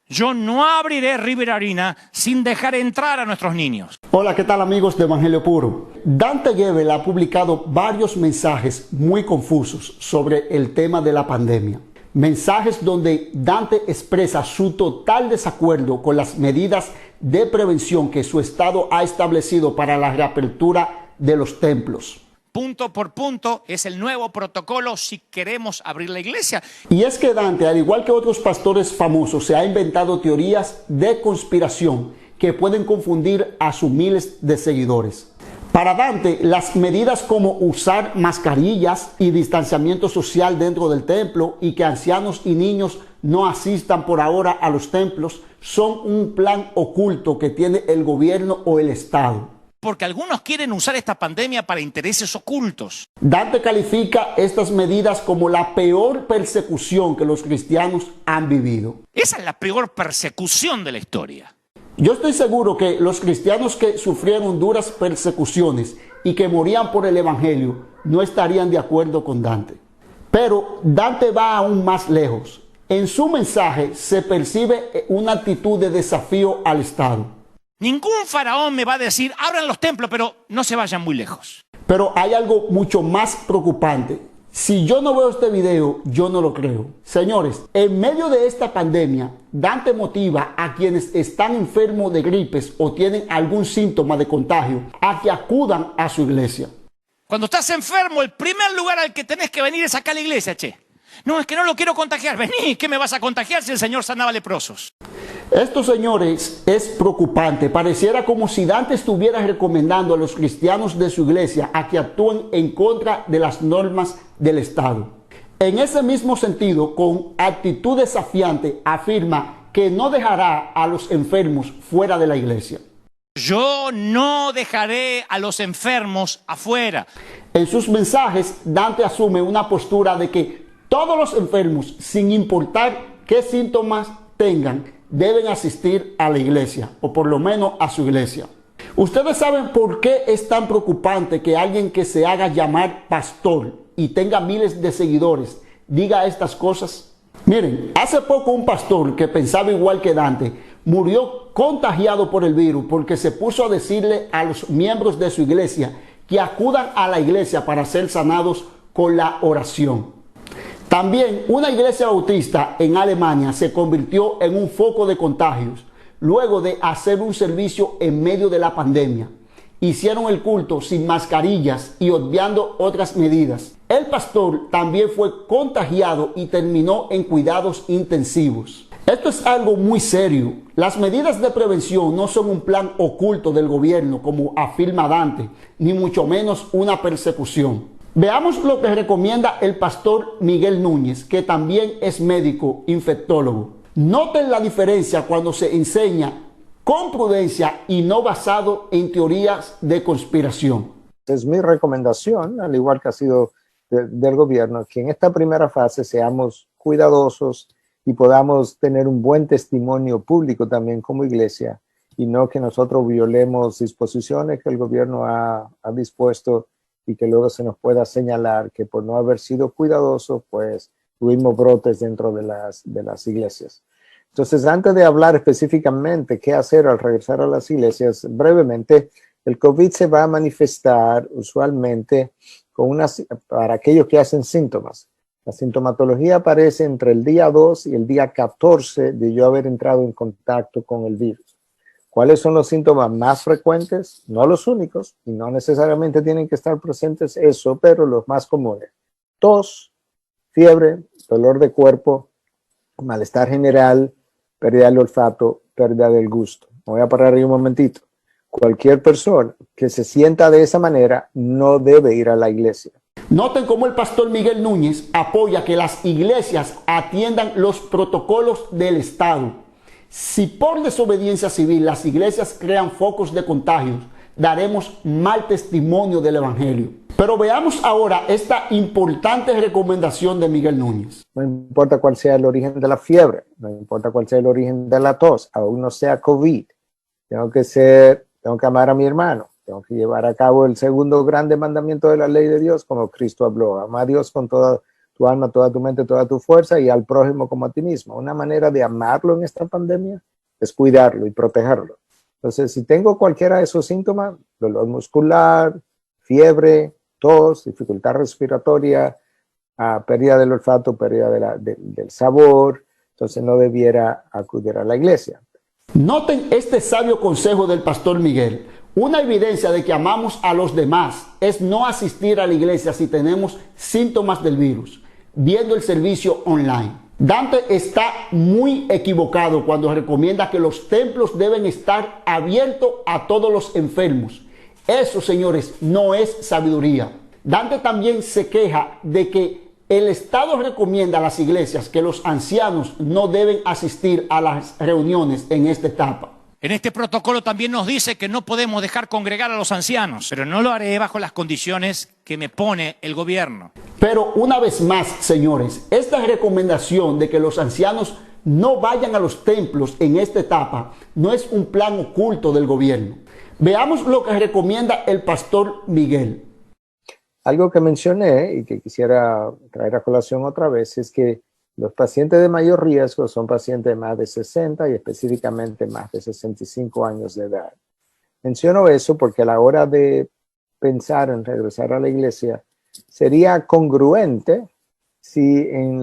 Yo no abriré River Arena sin dejar entrar a nuestros niños. Hola, ¿qué tal amigos de Evangelio Puro? Dante Gebel ha publicado varios mensajes muy confusos sobre el tema de la pandemia. Mensajes donde Dante expresa su total desacuerdo con las medidas de prevención que su estado ha establecido para la reapertura de los templos. Punto por punto es el nuevo protocolo si queremos abrir la iglesia. Y es que Dante, al igual que otros pastores famosos, se ha inventado teorías de conspiración que pueden confundir a sus miles de seguidores. Para Dante, las medidas como usar mascarillas y distanciamiento social dentro del templo y que ancianos y niños no asistan por ahora a los templos son un plan oculto que tiene el gobierno o el Estado. Porque algunos quieren usar esta pandemia para intereses ocultos. Dante califica estas medidas como la peor persecución que los cristianos han vivido. Esa es la peor persecución de la historia. Yo estoy seguro que los cristianos que sufrieron duras persecuciones y que morían por el Evangelio no estarían de acuerdo con Dante. Pero Dante va aún más lejos. En su mensaje se percibe una actitud de desafío al Estado. Ningún faraón me va a decir, abran los templos, pero no se vayan muy lejos. Pero hay algo mucho más preocupante. Si yo no veo este video, yo no lo creo. Señores, en medio de esta pandemia, Dante motiva a quienes están enfermos de gripes o tienen algún síntoma de contagio a que acudan a su iglesia. Cuando estás enfermo, el primer lugar al que tenés que venir es acá a la iglesia, che. No, es que no lo quiero contagiar. Vení, ¿qué me vas a contagiar si el Señor sanaba leprosos? Esto, señores, es preocupante. Pareciera como si Dante estuviera recomendando a los cristianos de su iglesia a que actúen en contra de las normas del Estado. En ese mismo sentido, con actitud desafiante, afirma que no dejará a los enfermos fuera de la iglesia. Yo no dejaré a los enfermos afuera. En sus mensajes, Dante asume una postura de que todos los enfermos, sin importar qué síntomas tengan, deben asistir a la iglesia, o por lo menos a su iglesia. ¿Ustedes saben por qué es tan preocupante que alguien que se haga llamar pastor y tenga miles de seguidores diga estas cosas? Miren, hace poco un pastor que pensaba igual que Dante murió contagiado por el virus porque se puso a decirle a los miembros de su iglesia que acudan a la iglesia para ser sanados con la oración. También una iglesia bautista en Alemania se convirtió en un foco de contagios luego de hacer un servicio en medio de la pandemia. Hicieron el culto sin mascarillas y obviando otras medidas. El pastor también fue contagiado y terminó en cuidados intensivos. Esto es algo muy serio. Las medidas de prevención no son un plan oculto del gobierno como afirma Dante, ni mucho menos una persecución. Veamos lo que recomienda el pastor Miguel Núñez, que también es médico infectólogo. Noten la diferencia cuando se enseña con prudencia y no basado en teorías de conspiración. Es mi recomendación, al igual que ha sido del gobierno, que en esta primera fase seamos cuidadosos y podamos tener un buen testimonio público también como iglesia y no que nosotros violemos disposiciones que el gobierno ha dispuesto y que luego se nos pueda señalar que por no haber sido cuidadosos, pues tuvimos brotes dentro de las iglesias. Entonces, antes de hablar específicamente qué hacer al regresar a las iglesias, brevemente, el COVID se va a manifestar usualmente para aquellos que hacen síntomas. La sintomatología aparece entre el día 2 y el día 14 de yo haber entrado en contacto con el virus. ¿Cuáles son los síntomas más frecuentes? No los únicos, y no necesariamente tienen que estar presentes eso, pero los más comunes. Tos, fiebre, dolor de cuerpo, malestar general, pérdida del olfato, pérdida del gusto. Me voy a parar ahí un momentito. Cualquier persona que se sienta de esa manera no debe ir a la iglesia. Noten cómo el pastor Miguel Núñez apoya que las iglesias atiendan los protocolos del Estado. Si por desobediencia civil las iglesias crean focos de contagios, daremos mal testimonio del Evangelio. Pero veamos ahora esta importante recomendación de Miguel Núñez. No importa cuál sea el origen de la fiebre, no importa cuál sea el origen de la tos, aún no sea COVID, tengo que amar a mi hermano, tengo que llevar a cabo el segundo grande mandamiento de la ley de Dios como Cristo habló, amar a Dios con toda tu alma, toda tu mente, toda tu fuerza y al prójimo como a ti mismo. Una manera de amarlo en esta pandemia es cuidarlo y protegerlo. Entonces, si tengo cualquiera de esos síntomas, dolor muscular, fiebre, tos, dificultad respiratoria, pérdida del olfato, pérdida del sabor, entonces no debiera acudir a la iglesia. Noten este sabio consejo del pastor Miguel. Una evidencia de que amamos a los demás es no asistir a la iglesia si tenemos síntomas del virus, viendo el servicio online. Dante está muy equivocado cuando recomienda que los templos deben estar abiertos a todos los enfermos. Eso, señores, no es sabiduría. Dante también se queja de que el Estado recomienda a las iglesias que los ancianos no deben asistir a las reuniones en esta etapa. En este protocolo también nos dice que no podemos dejar congregar a los ancianos, pero no lo haré bajo las condiciones que me pone el gobierno. Pero una vez más, señores, esta recomendación de que los ancianos no vayan a los templos en esta etapa no es un plan oculto del gobierno. Veamos lo que recomienda el pastor Miguel. Algo que mencioné y que quisiera traer a colación otra vez es que los pacientes de mayor riesgo son pacientes de más de 60 y específicamente más de 65 años de edad. Menciono eso porque a la hora de pensar en regresar a la iglesia, sería congruente si en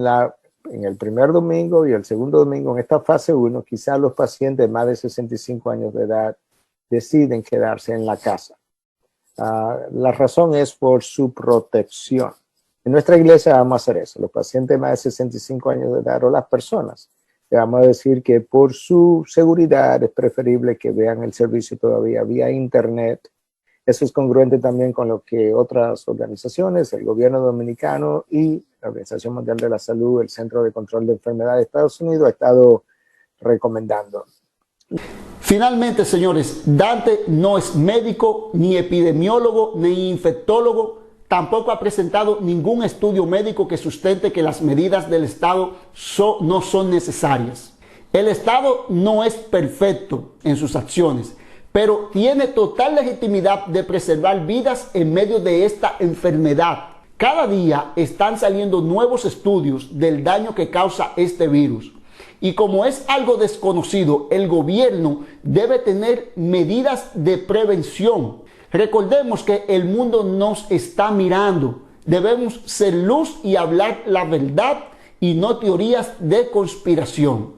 el primer domingo y el segundo domingo, en esta fase 1, quizás los pacientes de más de 65 años de edad deciden quedarse en la casa. La razón es por su protección. En nuestra iglesia vamos a hacer eso. Los pacientes de más de 65 años de edad o las personas, le vamos a decir que por su seguridad es preferible que vean el servicio todavía vía internet. Eso es congruente también con lo que otras organizaciones, el gobierno dominicano y la Organización Mundial de la Salud, el Centro de Control de Enfermedades de Estados Unidos ha estado recomendando. Finalmente, señores, Dante no es médico, ni epidemiólogo, ni infectólogo. Tampoco ha presentado ningún estudio médico que sustente que las medidas del Estado no son necesarias. El Estado no es perfecto en sus acciones, pero tiene total legitimidad de preservar vidas en medio de esta enfermedad. Cada día están saliendo nuevos estudios del daño que causa este virus. Y como es algo desconocido, el gobierno debe tener medidas de prevención. Recordemos que el mundo nos está mirando. Debemos ser luz y hablar la verdad y no teorías de conspiración.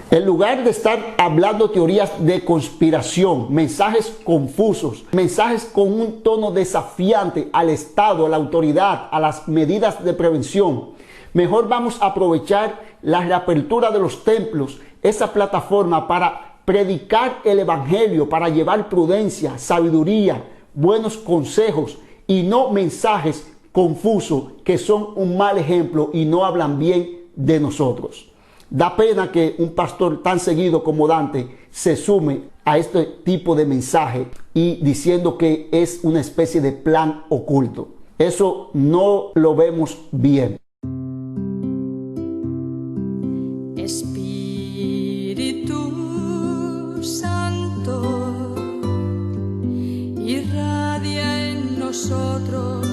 En lugar de estar hablando teorías de conspiración, mensajes confusos, mensajes con un tono desafiante al Estado, a la autoridad, a las medidas de prevención, mejor vamos a aprovechar la reapertura de los templos, esa plataforma para predicar el evangelio, para llevar prudencia, sabiduría, buenos consejos y no mensajes confusos que son un mal ejemplo y no hablan bien de nosotros. Da pena que un pastor tan seguido como Dante se sume a este tipo de mensaje y diciendo que es una especie de plan oculto. Eso no lo vemos bien. Espíritu Santo, irradia en nosotros